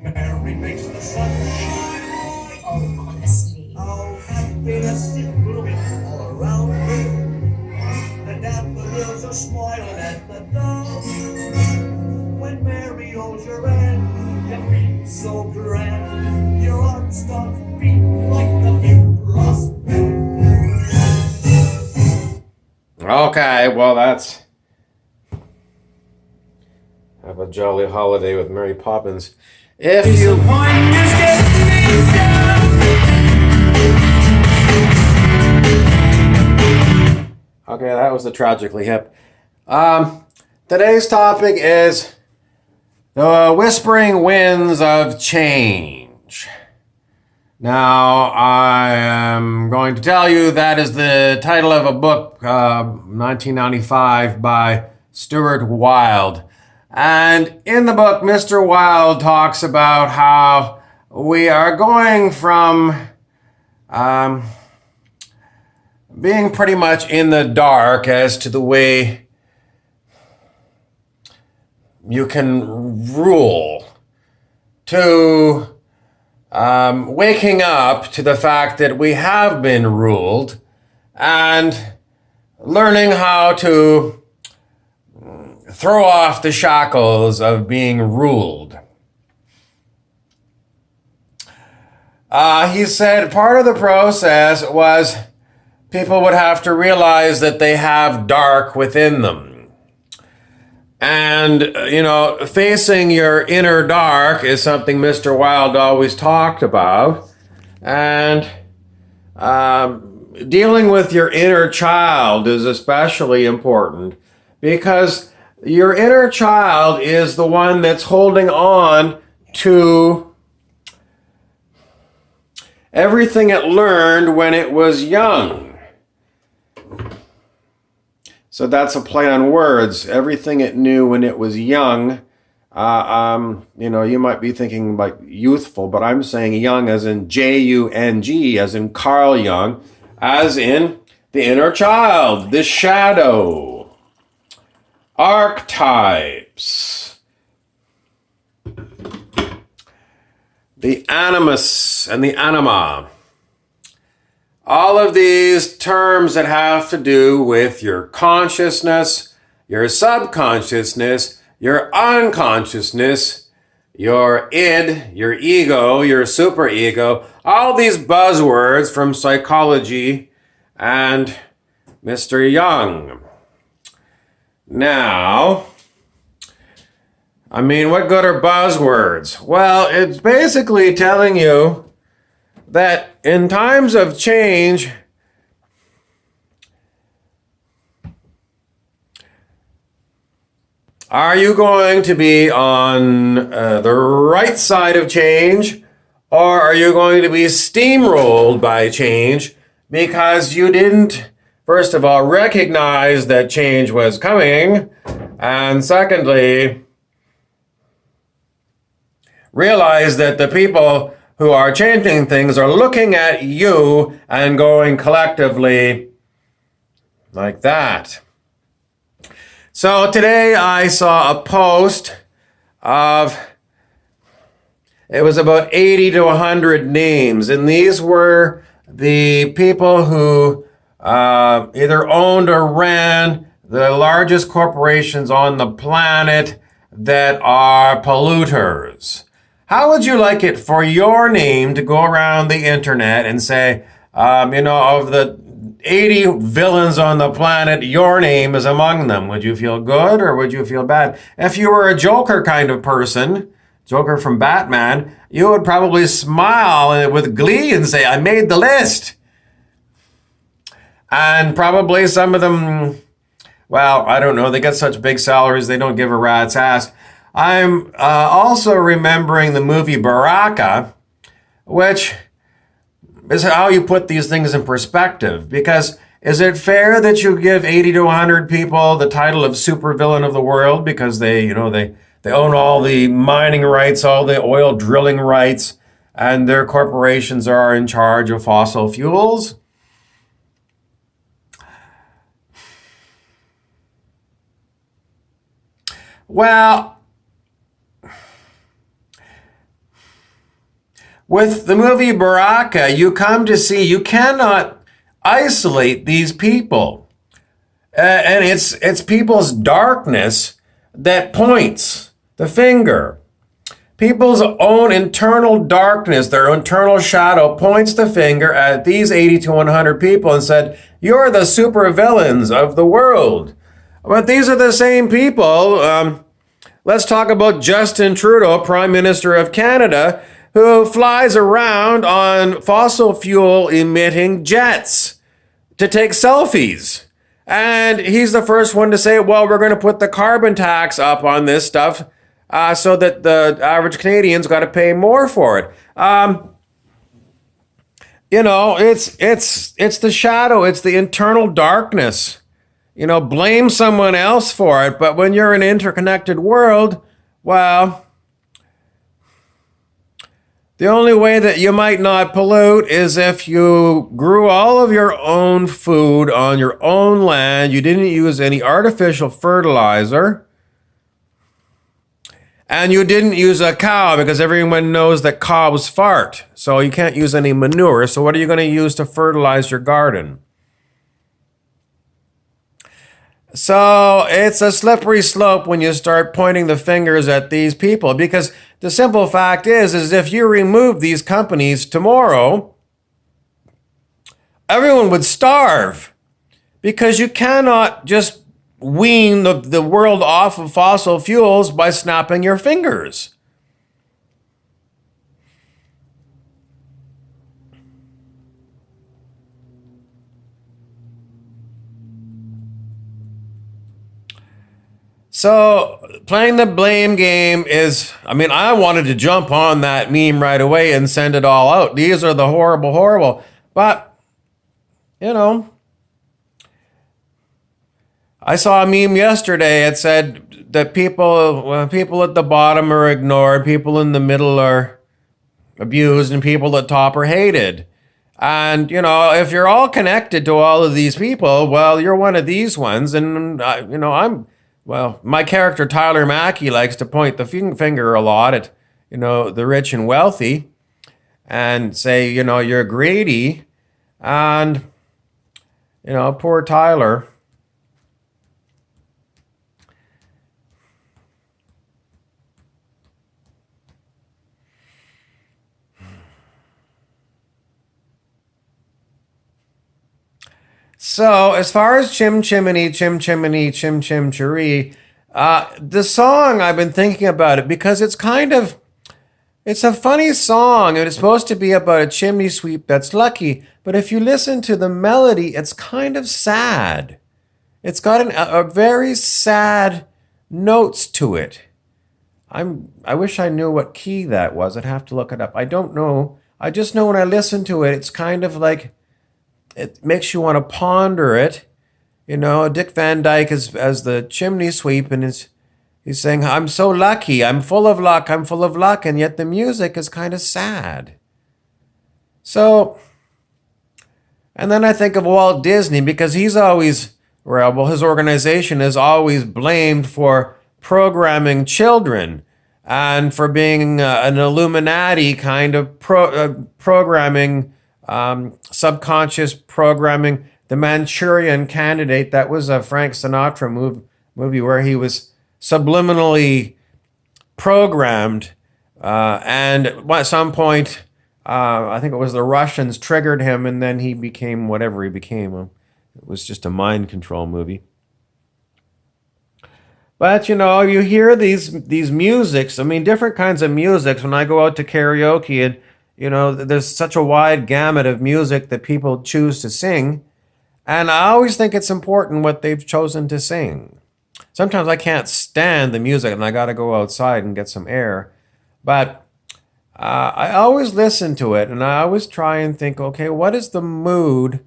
Mary makes the sun shine. Oh, honestly. Oh, happiness is blooming all around me. The daffodils are smiling at the dawn. When Mary holds your hand, you feel so grand. Your heart starts beating like the big brass band. Okay, well, that's have a jolly holiday with Mary Poppins. If you Okay, that was the Tragically Hip. Today's topic is the whispering winds of change. Now, I am going to tell you that is the title of a book, 1995, by Stuart Wilde. And in the book, Mr. Wilde talks about how we are going from being pretty much in the dark as to the way you can rule to waking up to the fact that we have been ruled and learning how to throw off the shackles of being ruled. He said part of the process was people would have to realize that they have dark within them. And, facing your inner dark is something Mr. Wilde always talked about. And dealing with your inner child is especially important because your inner child is the one that's holding on to everything it learned when it was young. So that's a play on words. Everything it knew when it was young. You might be thinking like youthful, but I'm saying young as in Jung, as in Carl Jung, as in the inner child, the shadow, archetypes, the animus and the anima. All of these terms that have to do with your consciousness, your subconsciousness, your unconsciousness, your id, your ego, your superego, all these buzzwords from psychology and Mr. Jung. Now, what good are buzzwords? Well, it's basically telling you that in times of change, are you going to be on the right side of change, or are you going to be steamrolled by change because you didn't, first of all, recognize that change was coming, and secondly, realize that the people who are changing things are looking at you and going collectively like that. So today I saw a post it was about 80 to 100 names, and these were the people who either owned or ran the largest corporations on the planet that are polluters. How would you like it for your name to go around the internet and say, of the 80 villains on the planet, your name is among them? Would you feel good or would you feel bad? If you were a Joker kind of person, Joker from Batman, you would probably smile with glee and say, I made the list. And probably some of them, well, I don't know, they get such big salaries, they don't give a rat's ass. I'm also remembering the movie Baraka, which is how you put these things in perspective. Because is it fair that you give 80 to 100 people the title of supervillain of the world because they own all the mining rights, all the oil drilling rights, and their corporations are in charge of fossil fuels? Well, With the movie Baraka, you come to see you cannot isolate these people. And it's people's darkness that points the finger. People's own internal darkness, their internal shadow, points the finger at these 80 to 100 people and said, "You're the supervillains of the world." But these are the same people. Let's talk about Justin Trudeau, Prime Minister of Canada, who flies around on fossil fuel emitting jets to take selfies. And he's the first one to say, well, we're going to put the carbon tax up on this stuff so that the average Canadian's got to pay more for it. It's the shadow. It's the internal darkness. Blame someone else for it. But when you're in an interconnected world, well, the only way that you might not pollute is if you grew all of your own food on your own land. You didn't use any artificial fertilizer. And you didn't use a cow, because everyone knows that cows fart. So you can't use any manure. So what are you going to use to fertilize your garden? So it's a slippery slope when you start pointing the fingers at these people, because the simple fact is if you remove these companies tomorrow, everyone would starve, because you cannot just wean the world off of fossil fuels by snapping your fingers. So playing the blame game is, I wanted to jump on that meme right away and send it all out. These are the horrible. But, I saw a meme yesterday. It said that people at the bottom are ignored, people in the middle are abused, and people at top are hated. And, if you're all connected to all of these people, well, you're one of these ones. And, my character Tyler Maki likes to point the finger a lot at, the rich and wealthy and say, you're greedy. And, poor Tyler. So, as far as Chim Chimney, Chim Chimney, Chim Chim Cheree, the song, I've been thinking about it because it's a funny song, and it's supposed to be about a chimney sweep that's lucky, but if you listen to the melody, it's kind of sad. It's got a very sad notes to it. I wish I knew what key that was. I'd have to look it up. I don't know. I just know when I listen to it, it's kind of like, it makes you want to ponder it. Dick Van Dyke is as the chimney sweep, and he's saying, I'm so lucky, I'm full of luck, and yet the music is kind of sad. So, and then I think of Walt Disney, because he's always, his organization is always blamed for programming children and for being an Illuminati kind of programming, subconscious programming. The Manchurian Candidate, that was a Frank Sinatra movie where he was subliminally programmed, and at some point, I think it was the Russians triggered him, and then he became whatever he became. It was just a mind control movie. But you hear these musics. Different kinds of musics. When I go out to karaoke, and there's such a wide gamut of music that people choose to sing. And I always think it's important what they've chosen to sing. Sometimes I can't stand the music and I got to go outside and get some air. But I always listen to it, and I always try and think, okay, what is the mood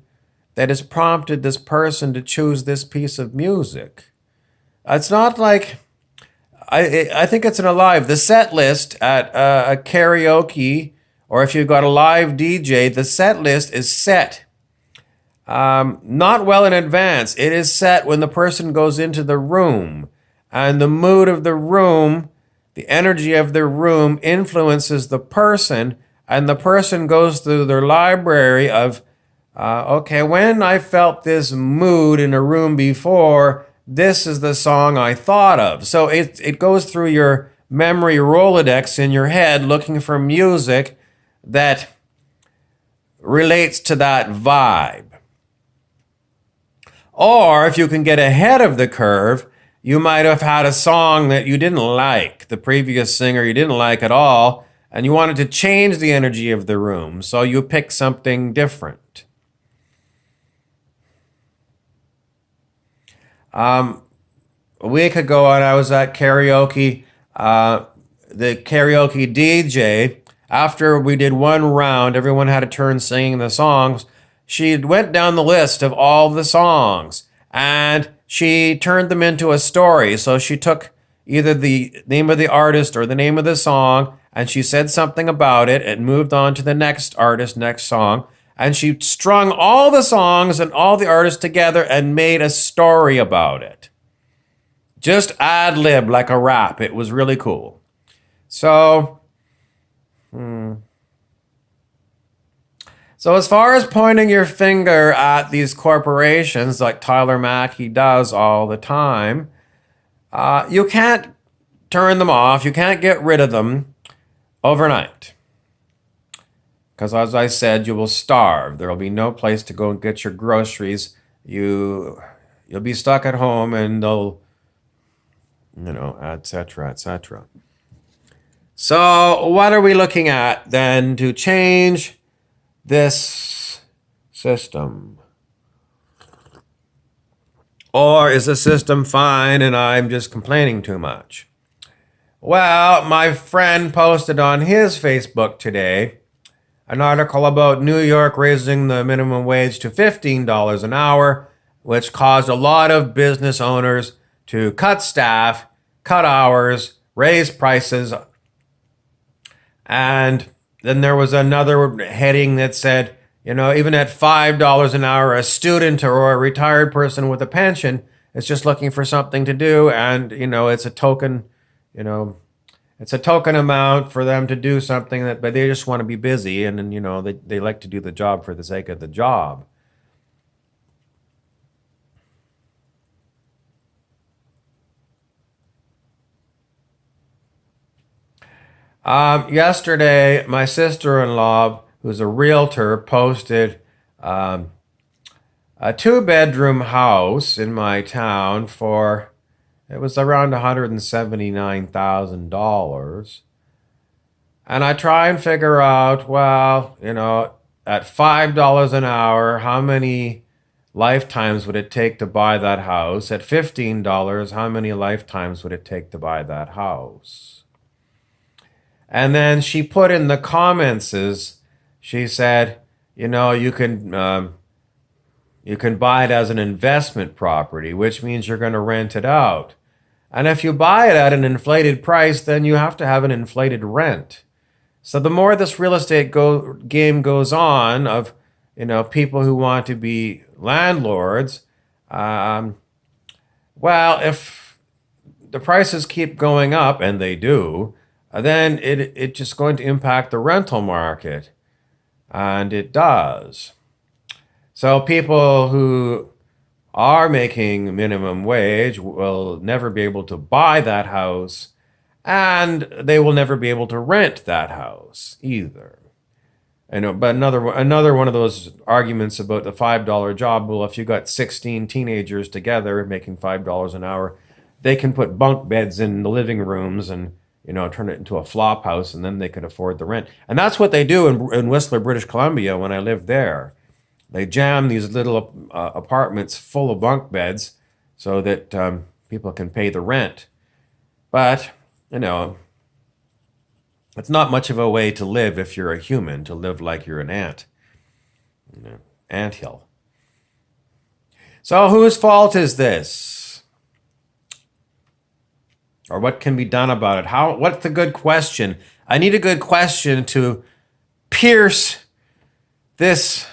that has prompted this person to choose this piece of music? It's not like, I think it's in a live. The set list at a karaoke, or if you've got a live DJ, the set list is set. Not well in advance. It is set when the person goes into the room, and the mood of the room, the energy of the room influences the person, and the person goes through their library of, okay, when I felt this mood in a room before, this is the song I thought of. So it goes through your memory Rolodex in your head looking for music that relates to that vibe. Or if you can get ahead of the curve, you might have had a song that you didn't like, the previous singer you didn't like at all, and you wanted to change the energy of the room, so you pick something different. A week ago, when I was at karaoke, the karaoke DJ, after we did one round, everyone had a turn singing the songs. She went down the list of all the songs and she turned them into a story. So she took either the name of the artist or the name of the song and she said something about it and moved on to the next artist, next song. And she strung all the songs and all the artists together and made a story about it. Just ad lib like a rap. It was really cool. So as far as pointing your finger at these corporations like Tyler Maki does all the time, you can't turn them off. You can't get rid of them overnight. Because as I said, you will starve. There will be no place to go and get your groceries. You'll be stuck at home and they'll, etc., etc. So what are we looking at then to change this system? Or is the system fine and I'm just complaining too much? Well, my friend posted on his Facebook today an article about New York raising the minimum wage to $15 an hour, which caused a lot of business owners to cut staff, cut hours, raise prices. And then there was another heading that said, even at $5 an hour, a student or a retired person with a pension is just looking for something to do. And, it's a token, it's a token amount for them to do something but they just want to be busy. And then, they like to do the job for the sake of the job. Yesterday, my sister-in-law, who's a realtor, posted a 2-bedroom house in my town it was around $179,000. And I try and figure out, at $5 an hour, how many lifetimes would it take to buy that house? At $15, how many lifetimes would it take to buy that house? And then she put in the comments, she said, you can buy it as an investment property, which means you're going to rent it out. And if you buy it at an inflated price, then you have to have an inflated rent. So the more this real estate game goes on of, people who want to be landlords, if the prices keep going up, and they do, then it's just going to impact the rental market. And it does. So people who are making minimum wage will never be able to buy that house, and they will never be able to rent that house either. But another one of those arguments about the $5 job, well, if you got 16 teenagers together making $5 an hour, they can put bunk beds in the living rooms and turn it into a flop house, and then they could afford the rent. And that's what they do in Whistler, British Columbia, when I lived there. They jam these little apartments full of bunk beds so that people can pay the rent. But, it's not much of a way to live if you're a human, to live like you're an ant. Anthill. So whose fault is this? Or what can be done about it? What's the good question? I need a good question to pierce this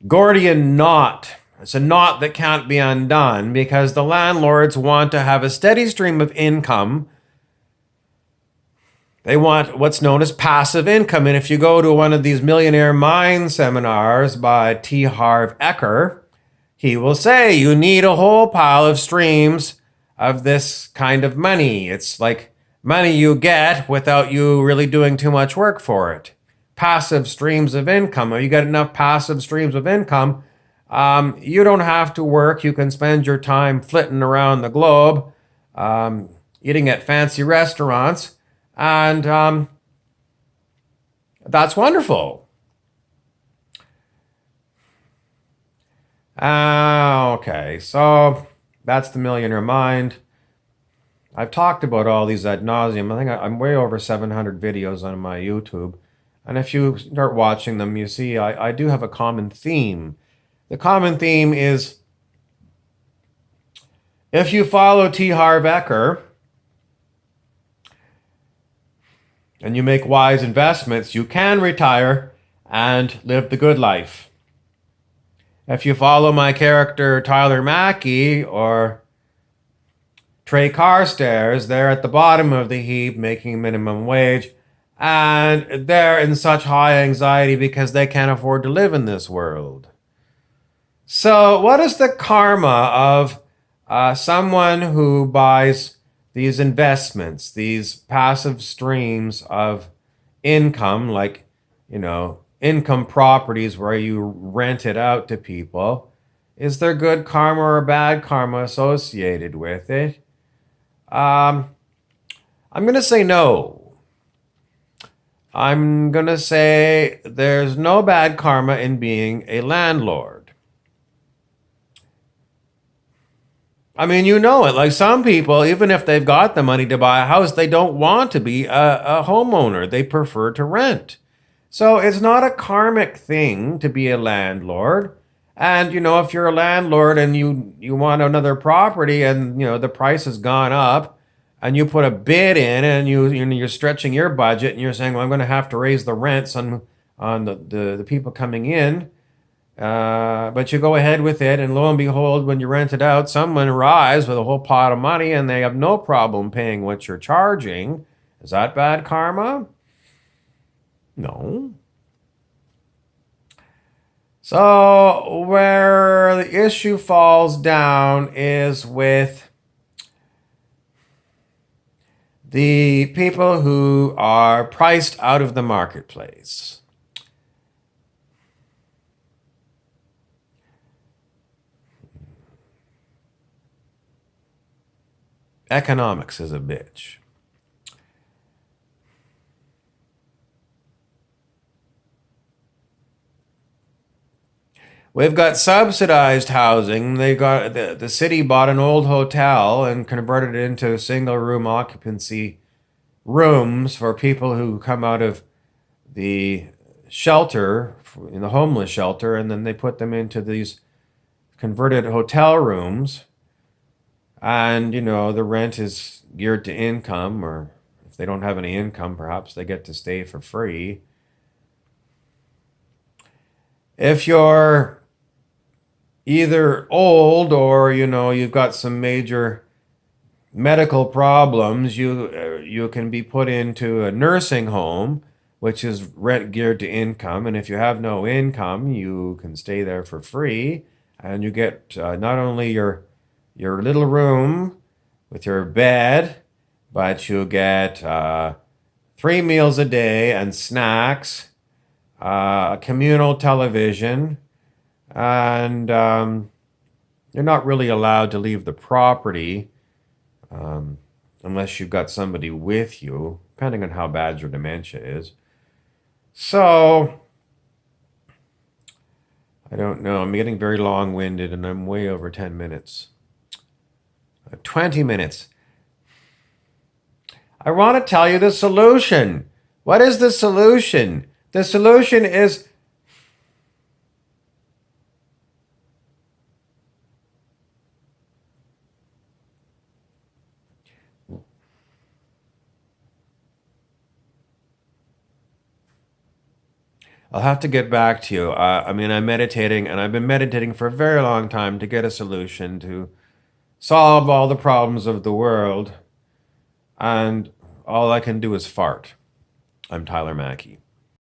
Gordian knot. It's a knot that can't be undone because the landlords want to have a steady stream of income They want what's known as passive income. And if you go to one of these millionaire mind seminars by T. Harv Eker, he will say you need a whole pile of streams of this kind of money. It's like money you get without you really doing too much work for it. Passive streams of income. If you get enough passive streams of income, you don't have to work. You can spend your time flitting around the globe, eating at fancy restaurants, and that's wonderful. Okay, so that's the millionaire mind. I've talked about all these ad nauseum. I think I'm way over 700 videos on my YouTube. And if you start watching them, you see I do have a common theme. The common theme is if you follow T. Harv Eker and you make wise investments, you can retire and live the good life. If you follow my character Tyler Maki or Trey Carstairs, they're at the bottom of the heap making minimum wage, and they're in such high anxiety because they can't afford to live in this world. So what is the karma of someone who buys these investments, these passive streams of income, like, income properties where you rent it out to people? Is there good karma or bad karma associated with it? I'm going to say no. I'm going to say there's no bad karma in being a landlord. I mean, you know it. Like some people, even if they've got the money to buy a house, they don't want to be a homeowner. They prefer to rent. So it's not a karmic thing to be a landlord. And, if you're a landlord and you want another property and, the price has gone up and you put a bid in and you're stretching your budget and you're saying, well, I'm going to have to raise the rents on the people coming in. But you go ahead with it, and lo and behold, when you rent it out, someone arrives with a whole pot of money and they have no problem paying what you're charging. Is that bad karma? No. So where the issue falls down is with the people who are priced out of the marketplace. Economics is a bitch. We've got subsidized housing. They got the city bought an old hotel and converted it into single room occupancy rooms for people who come out of the shelter, in the homeless shelter, and then they put them into these converted hotel rooms. And, the rent is geared to income, or if they don't have any income, perhaps they get to stay for free. If you're either old or, you've got some major medical problems, you can be put into a nursing home, which is rent geared to income. And if you have no income, you can stay there for free. And you get not only your little room with your bed, but you get 3 meals a day and snacks, a communal television, and you're not really allowed to leave the property unless you've got somebody with you, depending on how bad your dementia is. So, I don't know. I'm getting very long-winded, and I'm way over 10 minutes. 20 minutes. I want to tell you the solution. What is the solution? The solution is I'll have to get back to you. I'm meditating, and I've been meditating for a very long time to get a solution to solve all the problems of the world. And all I can do is fart. I'm Tyler Maki.